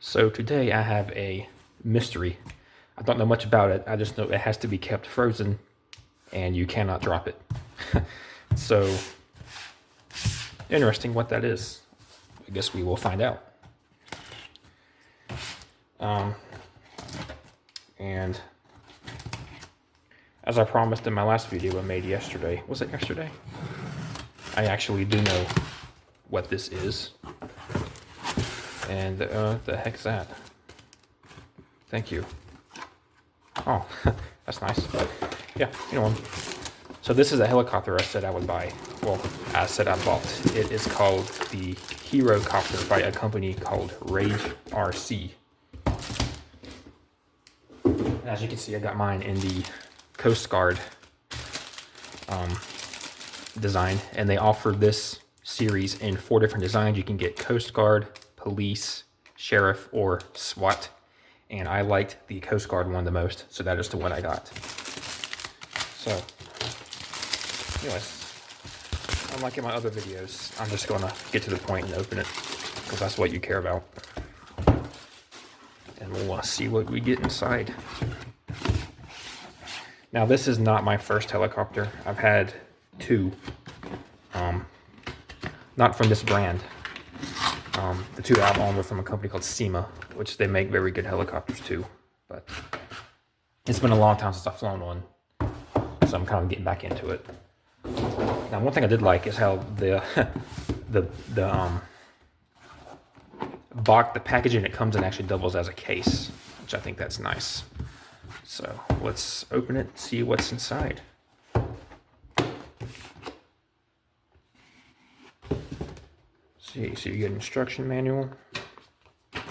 So today I have a mystery. I don't know much about it. I just know it has to be kept frozen and you cannot drop it. So interesting what that is. I guess we will find out. And as I promised in my last video I made yesterday, was it yesterday? I actually do know what this is. And the heck's that? Thank you. Oh, that's nice. Yeah, you know what? So this is a helicopter I said I would buy. Well, I said I bought. It is called the Hero-Copter by a company called Rage RC. As you can see, I got mine in the Coast Guard design, and they offer this series in 4 different designs. You can get Coast Guard, Police, Sheriff, or SWAT. And I liked the Coast Guard one the most, so that is the one I got. So, anyways, unlike in my other videos, I'm just gonna get to the point and open it, because that's what you care about. And we'll see what we get inside. Now, this is not my first helicopter. I've had 2, not from this brand. The 2 I own are from a company called SEMA, which they make very good helicopters too. But it's been a long time since I've flown one, so I'm kind of getting back into it. Now, one thing I did like is how the box, the packaging it comes in actually doubles as a case, which I think that's nice. So let's open it and see what's inside. See, so you get an instruction manual. It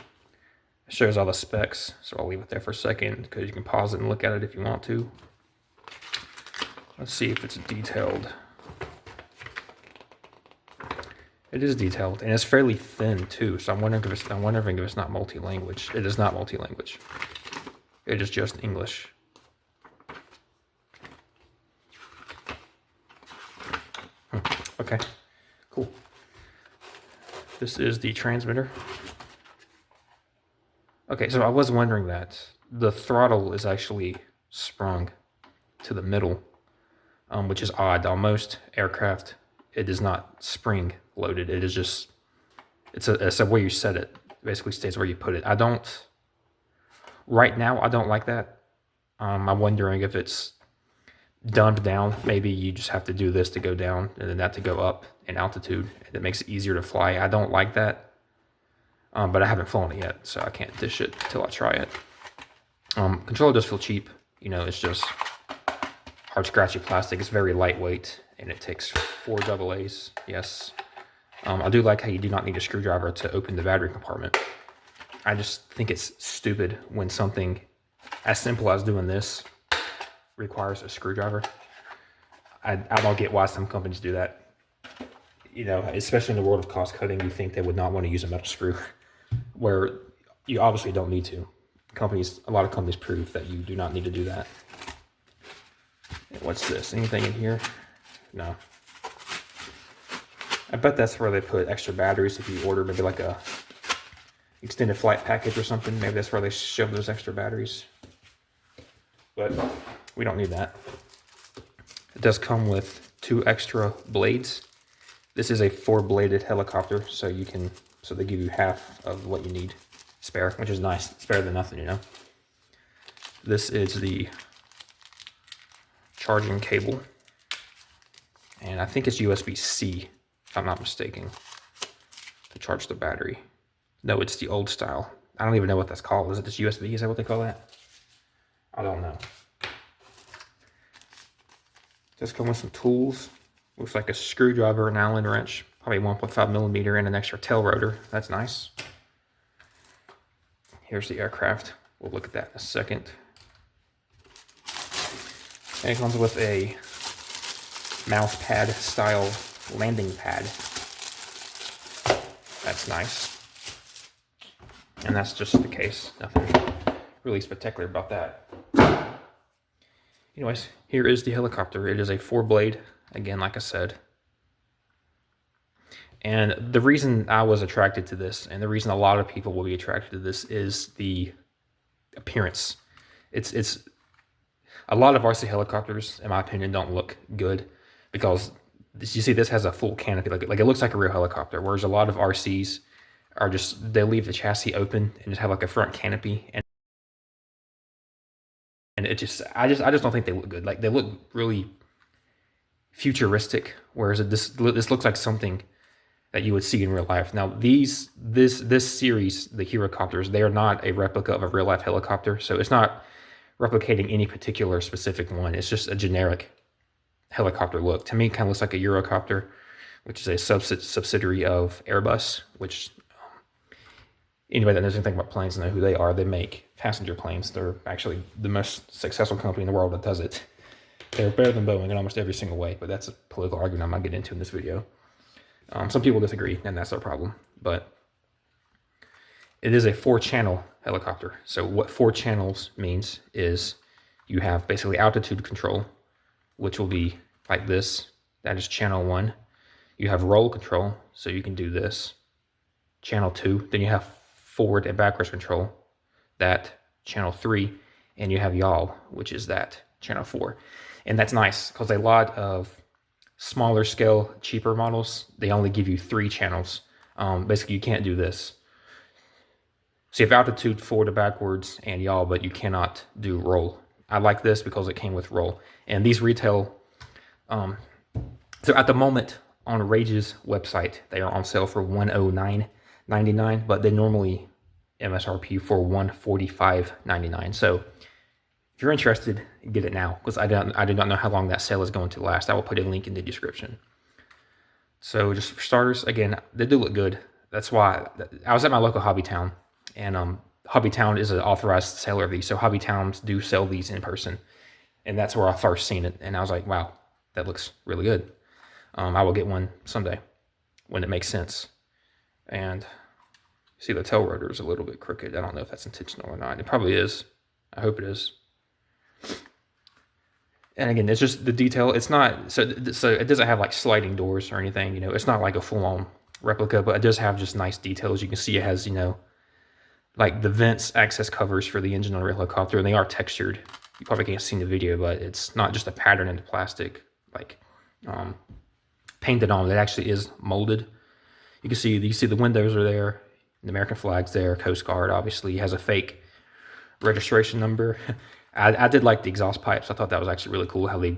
shows all the specs, so I'll leave it there for a second because you can pause it and look at it if you want to. Let's see if it's detailed. It is detailed, and it's fairly thin too. So I'm wondering if it's not multi-language. It is not multi-language. It is just English. Okay, cool. This is the transmitter. Okay, so I was wondering that. The throttle is actually sprung to the middle, which is odd. On most aircraft, it is not spring loaded. It is just, it's a where you set it. It basically stays where you put it. Right now, I don't like that. I'm wondering if it's dumbed down. Maybe you just have to do this to go down and then that to go up in altitude. And it makes it easier to fly. I don't like that. But I haven't flown it yet, so I can't dish it until I try it. Controller does feel cheap. You know, it's just hard scratchy plastic. It's very lightweight, and it takes 4 AA's. Yes. I do like how you do not need a screwdriver to open the battery compartment. I just think it's stupid when something as simple as doing this requires a screwdriver. I don't get why some companies do that. You know, especially in the world of cost cutting, you think they would not want to use a metal screw, where you obviously don't need to. A lot of companies prove that you do not need to do that. What's this? Anything in here? No. I bet that's where they put extra batteries if you order maybe like a extended flight package or something. Maybe that's where they shove those extra batteries. But we don't need that. It does come with 2 extra blades. This is a 4-bladed helicopter, so they give you half of what you need spare, which is nice. It's better than nothing, you know. This is the charging cable, and I think it's USB-C, if I'm not mistaken, to charge the battery. No, it's the old style. I don't even know what that's called. Is it just USB? Is that what they call that? I don't know. Just come with some tools. Looks like a screwdriver, an Allen wrench, probably 1.5 millimeter, and an extra tail rotor. That's nice. Here's the aircraft. We'll look at that in a second. And it comes with a mouse pad style landing pad. That's nice. And that's just the case. Nothing really spectacular about that. Anyways, here is the helicopter. It is a 4-blade, again, like I said. And the reason I was attracted to this, and the reason a lot of people will be attracted to this, is the appearance. It's a lot of RC helicopters, in my opinion, don't look good because you see this has a full canopy, like it looks like a real helicopter. Whereas a lot of RCs are just, they leave the chassis open and just have like a front canopy, and it just I just don't think they look good. Like they look really futuristic, whereas this looks like something that you would see in real life. Now this series, the Hero-Copters, they are not a replica of a real life helicopter, so it's not replicating any particular specific one. It's just a generic helicopter look. To me, it kind of looks like a Hero-Copter, which is a subsidiary of Airbus, which anybody that knows anything about planes know who they are. They make passenger planes. They're actually the most successful company in the world that does it. They're better than Boeing in almost every single way, but that's a political argument I'm not getting into in this video. Some people disagree, and that's their problem. But it is a 4-channel helicopter. So what 4 channels means is you have basically altitude control, which will be like this. That is channel 1. You have roll control, so you can do this. Channel 2. Then you have forward and backwards control, that channel 3. And you have yaw, which is that channel 4. And that's nice because a lot of smaller scale, cheaper models, they only give you 3 channels. Basically, you can't do this. So you have altitude, forward to backwards, and yaw, but you cannot do roll. I like this because it came with roll. And these retail, so at the moment on Rage's website, they are on sale for $109.99, but they normally MSRP for $145.99. So if you're interested, get it now, because I do not know how long that sale is going to last. I will put a link in the description. So just for starters, again, they do look good. That's why I was at my local Hobby Town, and Hobby Town is an authorized seller of these. So Hobby Towns do sell these in person, and that's where I first seen it. And I was like, wow, that looks really good. I will get one someday when it makes sense. And see, the tail rotor is a little bit crooked. I don't know if that's intentional or not. It probably is. I hope it is. And again, it's just the detail. It's not, so it doesn't have like sliding doors or anything, you know. It's not like a full-on replica, but it does have just nice details. You can see it has, you know, like the vents access covers for the engine on a real helicopter, and they are textured. You probably can't see in the video, but it's not just a pattern in the plastic, like painted on. It actually is molded. You see the windows are there, the American flag's there, Coast Guard obviously has a fake registration number. I did like the exhaust pipes. I thought that was actually really cool how they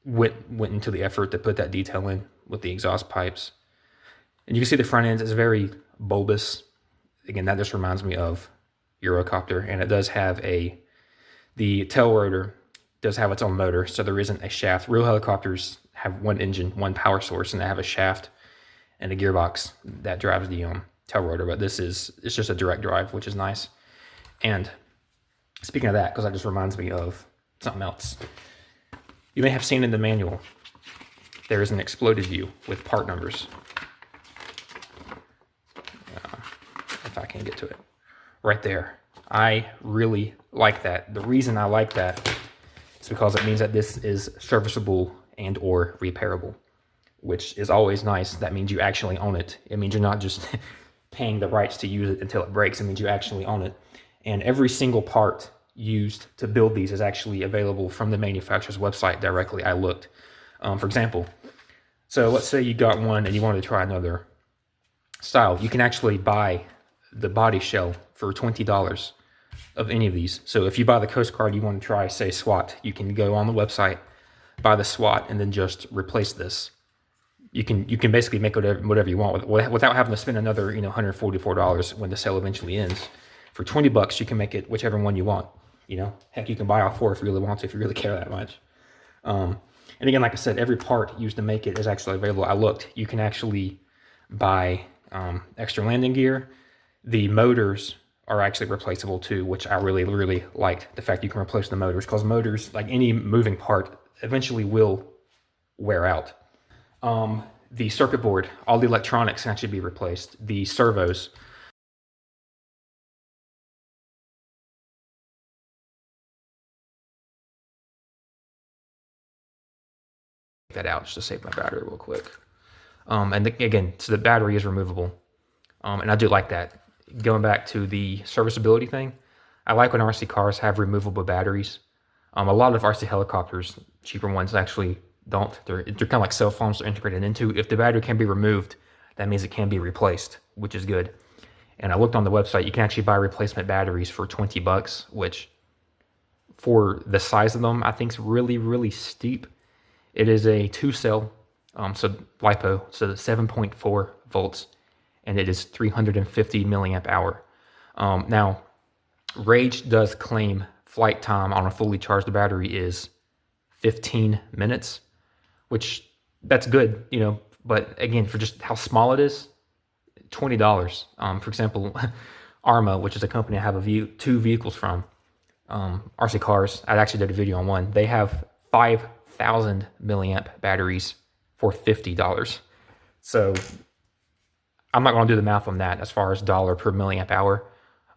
went into the effort to put that detail in with the exhaust pipes. And you can see the front end is very bulbous. Again, that just reminds me of Hero-Copter, and it does have the tail rotor does have its own motor, so there isn't a shaft. Real helicopters have one engine, one power source, and they have a shaft and a gearbox that drives the tail rotor, but it's just a direct drive, which is nice. And speaking of that, because that just reminds me of something else. You may have seen in the manual, there is an exploded view with part numbers. If I can get to it. Right there. I really like that. The reason I like that is because it means that this is serviceable and or repairable, which is always nice. That means you actually own it. It means you're not just paying the rights to use it until it breaks. It means you actually own it. And every single part used to build these is actually available from the manufacturer's website directly. I looked. For example, so let's say you got one and you wanted to try another style. You can actually buy the body shell for $20 of any of these. So if you buy the Coast Guard, you want to try, say, SWAT, you can go on the website, buy the SWAT, and then just replace this. You can basically make whatever you want without having to spend another $144 when the sale eventually ends. For $20, you can make it whichever one you want. Heck, you can buy all 4 if you really want to, if you really care that much. And again, like I said, every part used to make it is actually available. I looked. You can actually buy extra landing gear. The motors are actually replaceable too, which I really, really liked. The fact you can replace the motors, because motors, like any moving part, eventually will wear out. The circuit board, all the electronics can actually be replaced. The servos. That out just to save my battery real quick. Again, so the battery is removable. And I do like that. Going back to the serviceability thing, I like when RC cars have removable batteries. A lot of RC helicopters, cheaper ones, actually don't. They're kind of like cell phones they're integrated into. If the battery can be removed, that means it can be replaced, which is good. And I looked on the website, you can actually buy replacement batteries for $20, which for the size of them, I think is really, really steep. It is a 2-cell, so LiPo, so 7.4 volts, and it is 350 milliamp hour. Now, Rage does claim flight time on a fully charged battery is 15 minutes, which that's good, but again, for just how small it is, $20. For example, Arma, which is a company I have two vehicles from, RC cars, I actually did a video on one. They have 5,000 milliamp batteries for $50. So I'm not going to do the math on that as far as dollar per milliamp hour.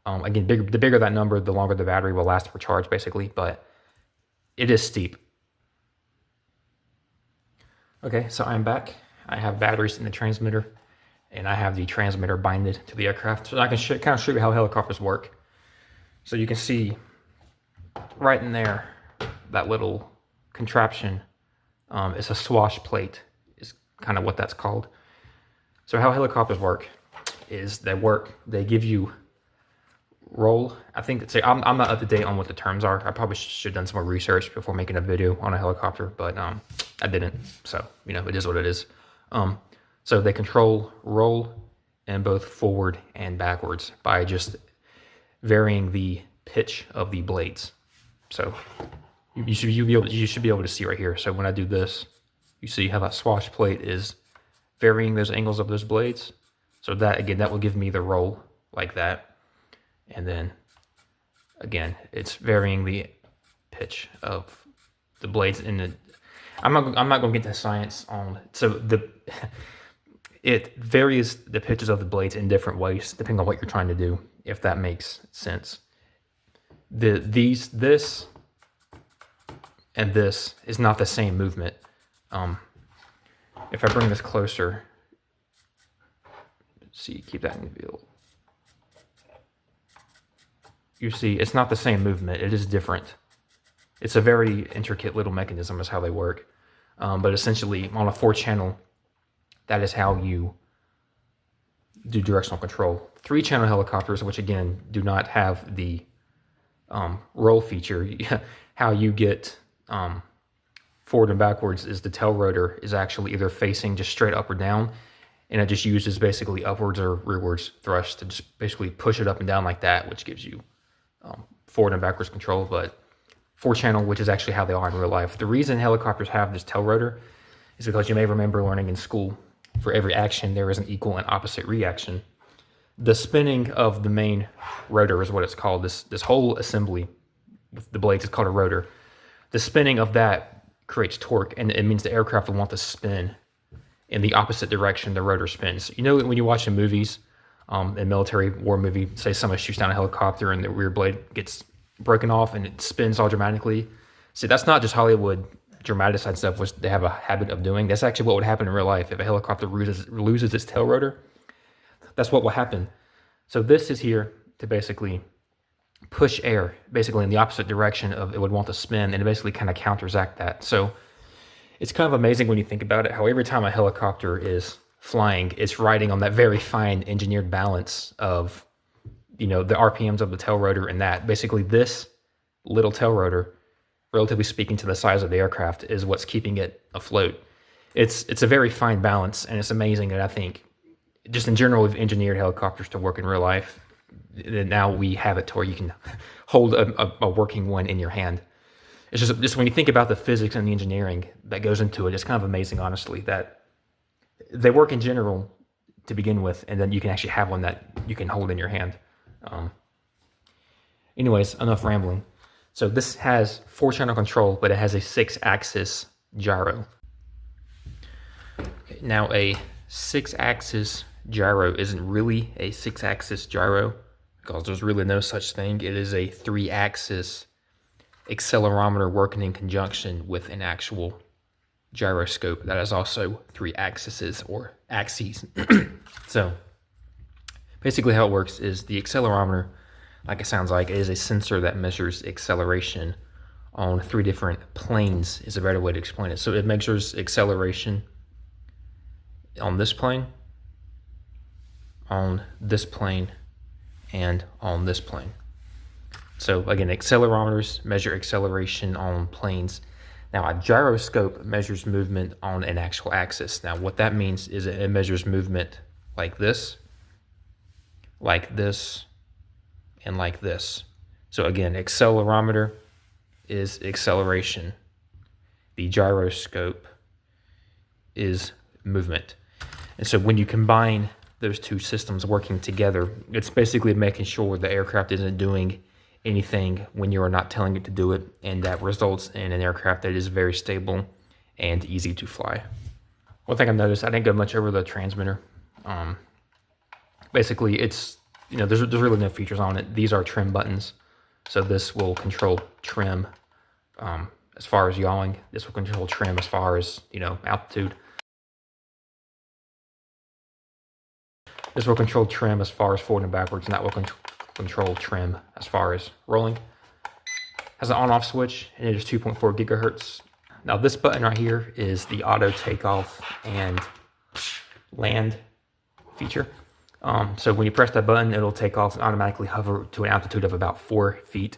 Again, the bigger that number, the longer the battery will last per charge, basically. But it is steep. Okay, so I'm back. I have batteries in the transmitter, and I have the transmitter binded to the aircraft. So I can kind of show you how helicopters work. So you can see right in there, that little contraption is a swash plate, is kind of what that's called. So how helicopters work is they give you roll. I think, I'm not up to date on what the terms are. I probably should have done some more research before making a video on a helicopter, but I didn't. So, it is what it is. So they control roll in both forward and backwards by just varying the pitch of the blades. So you should be able to see right here. So when I do this, you see how that swash plate is varying those angles of those blades. So that will give me the roll like that. And then again, it's varying the pitch of the blades I'm not going to get to science on, so it varies the pitches of the blades in different ways depending on what you're trying to do, if that makes sense. This and this is not the same movement. If I bring this closer, see, keep that in view. You see, it's not the same movement. It is different. It's a very intricate little mechanism is how they work. But essentially, on a 4-channel, that is how you do directional control. 3-channel helicopters, which again, do not have the roll feature, how you get forward and backwards is the tail rotor is actually either facing just straight up or down, and it just uses basically upwards or rearwards thrust to just basically push it up and down like that, which gives you forward and backwards control. But 4-channel, which is actually how they are in real life. The reason helicopters have this tail rotor is because you may remember learning in school, for every action there is an equal and opposite reaction. The spinning of the main rotor is what it's called. This whole assembly, the blades, is called a rotor. The spinning of that creates torque, and it means the aircraft will want to spin in the opposite direction the rotor spins. When you watch in movies, a military war movie, say someone shoots down a helicopter and the rear blade gets broken off and it spins all dramatically. See, that's not just Hollywood dramatized stuff, which they have a habit of doing. That's actually what would happen in real life if a helicopter loses its tail rotor. That's what will happen. So this is here to basically push air, basically in the opposite direction of it would want to spin, and it basically kind of counteract that. So it's kind of amazing when you think about it, how every time a helicopter is flying, it's riding on that very fine engineered balance of, the RPMs of the tail rotor, and that basically this little tail rotor, relatively speaking to the size of the aircraft, is what's keeping it afloat. It's a very fine balance, and it's amazing that I think just in general we've engineered helicopters to work in real life. And now we have it to where you can hold a working one in your hand. It's just when you think about the physics and the engineering that goes into it, it's kind of amazing, honestly, that they work in general to begin with, and then you can actually have one that you can hold in your hand. Anyways, enough rambling. So this has 4-channel control, but it has a 6-axis gyro. Okay, now a 6-axis gyro isn't really a 6-axis gyro because there's really no such thing. It is a 3-axis accelerometer working in conjunction with an actual gyroscope that has also 3 axes or axes. So basically how it works is the accelerometer, like it sounds like, is a sensor that measures acceleration on 3 different planes is a better way to explain it. So it measures acceleration on this plane, on this plane, and on this plane. So again, accelerometers measure acceleration on planes. Now a gyroscope measures movement on an actual axis. Now what that means is it measures movement like this, and like this. So again, accelerometer is acceleration. The gyroscope is movement. And so when you combine those 2 systems working together, it's basically making sure the aircraft isn't doing anything when you are not telling it to do it, and that results in an aircraft that is very stable and easy to fly. One thing I've noticed, I didn't go much over the transmitter. Basically, it's, there's really no features on it. These are trim buttons. So this will control trim as far as yawing. This will control trim as far as, altitude. This will control trim as far as forward and backwards, and that will control trim as far as rolling. Has an on-off switch, and it is 2.4 gigahertz. Now this button right here is the auto takeoff and land feature. So when you press that button, it'll take off and automatically hover to an altitude of about 4 feet.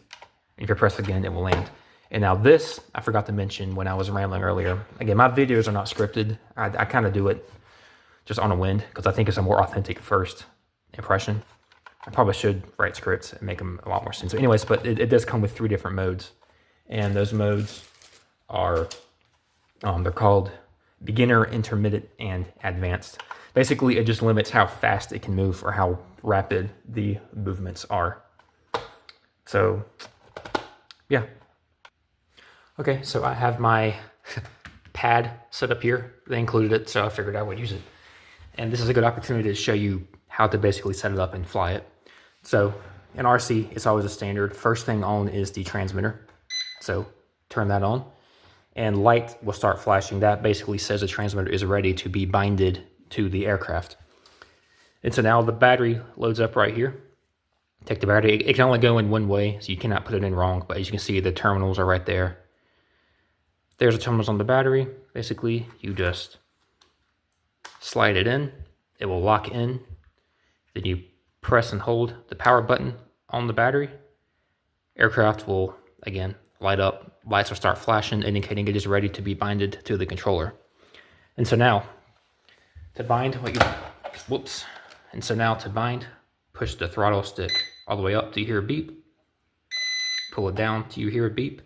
And if you press again, it will land. And now this, I forgot to mention when I was rambling earlier. Again, my videos are not scripted. I kind of do it just on a whim, because I think it's a more authentic first impression. I probably should write scripts and make them a lot more sense. So anyways, but it does come with 3 different modes. And those modes are, they're called beginner, intermediate, and advanced. Basically, it just limits how fast it can move or how rapid the movements are. So, yeah. Okay, so I have my pad set up here. They included it, so I figured I would use it. And this is a good opportunity to show you how to basically set it up and fly it. So in RC, it's always a standard. First thing on is the transmitter. So turn that on, and light will start flashing. That basically says the transmitter is ready to be binded to the aircraft. And so now the battery loads up right here. Take the battery. It can only go in one way, so you cannot put it in wrong. But as you can see, the terminals are right there. There's the terminals on the battery. Basically, you just slide it in. It will lock in. Then you press and hold the power button on the battery. Aircraft will, again, light up. Lights will start flashing, indicating it is ready to be binded to the controller. And so now, to bind, push the throttle stick all the way up till you hear a beep. Pull it down till you hear a beep.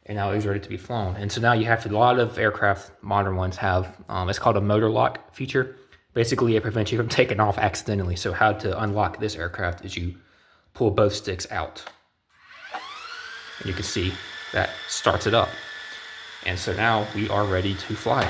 And now it's ready to be flown. And so now you have to, a lot of aircraft, modern ones have, it's called a motor lock feature. Basically, it prevents you from taking off accidentally. So how to unlock this aircraft is you pull both sticks out. And you can see that starts it up. And so now we are ready to fly.